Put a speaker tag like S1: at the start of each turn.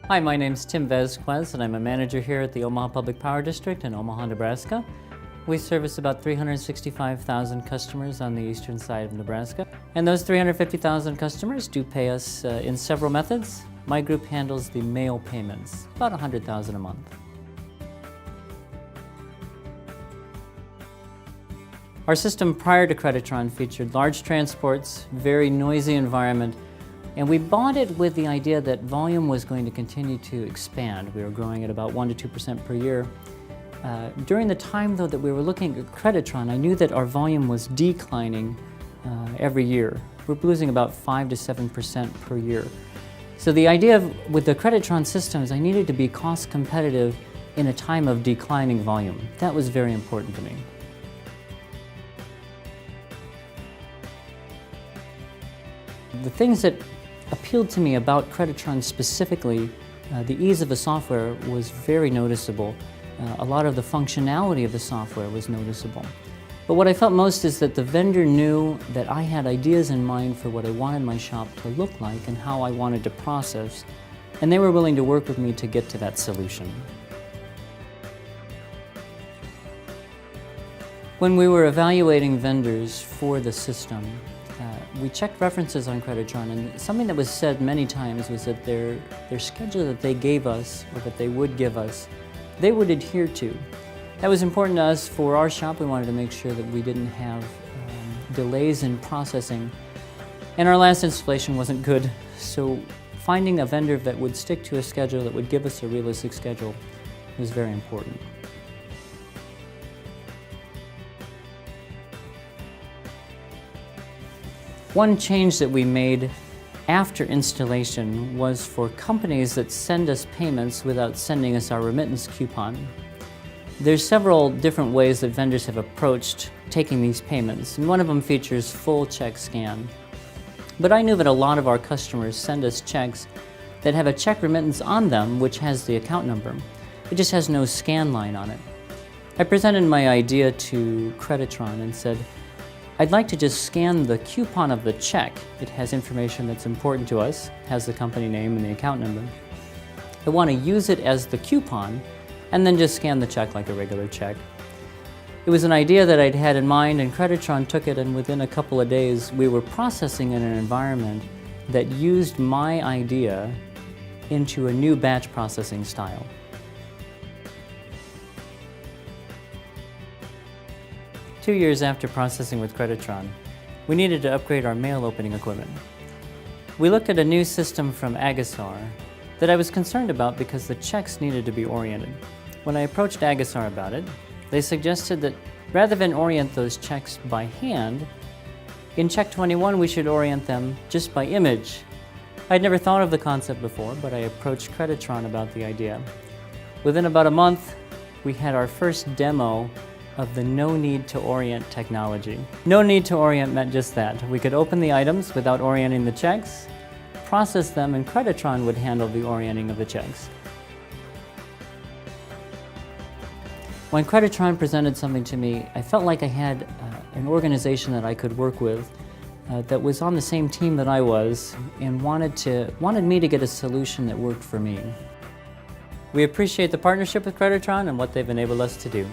S1: Hi, my name's Tim Vasquez, and I'm a manager here at the Omaha Public Power District in Omaha, Nebraska. We service about 365,000 customers on the eastern side of Nebraska. And those 350,000 customers do pay us in several methods. My group handles the mail payments, about $100,000 a month. Our system prior to Creditron featured large transports, very noisy environment, and we bought it with the idea that volume was going to continue to expand. We were growing at about 1% to 2% per year. During the time, though, that we were looking at Creditron, I knew that our volume was declining every year. We're losing about 5% to 7% per year. So the idea with the Creditron system is I needed to be cost competitive in a time of declining volume. That was very important to me. The things that appealed to me about Creditron specifically, the ease of the software was very noticeable. A lot of the functionality of the software was noticeable. But what I felt most is that the vendor knew that I had ideas in mind for what I wanted my shop to look like and how I wanted to process, and they were willing to work with me to get to that solution. When we were evaluating vendors for the system, we checked references on Creditron, and something that was said many times was that their schedule that they gave us, or that they would give us, they would adhere to. That was important to us for our shop. We wanted to make sure that we didn't have delays in processing. And our last installation wasn't good, so finding a vendor that would stick to a schedule, that would give us a realistic schedule, was very important. One change that we made after installation was for companies that send us payments without sending us our remittance coupon. There's several different ways that vendors have approached taking these payments, and one of them features full check scan. But I knew that a lot of our customers send us checks that have a check remittance on them, which has the account number. It just has no scan line on it. I presented my idea to Creditron and said, I'd like to just scan the coupon of the check. It has information that's important to us, has the company name and the account number. I want to use it as the coupon and then just scan the check like a regular check. It was an idea that I'd had in mind, and Creditron took it, and within a couple of days we were processing in an environment that used my idea into a new batch processing style. Two years after processing with Creditron, we needed to upgrade our mail opening equipment. We looked at a new system from Agassar that I was concerned about because the checks needed to be oriented. When I approached Agassar about it, they suggested that rather than orient those checks by hand, in Check 21 we should orient them just by image. I'd never thought of the concept before, but I approached Creditron about the idea. Within about a month, we had our first demo of the no need to orient technology. No need to orient meant just that. We could open the items without orienting the checks, process them, and Creditron would handle the orienting of the checks. When Creditron presented something to me, I felt like I had an organization that I could work with that was on the same team that I was and wanted me to get a solution that worked for me. We appreciate the partnership with Creditron and what they've enabled us to do.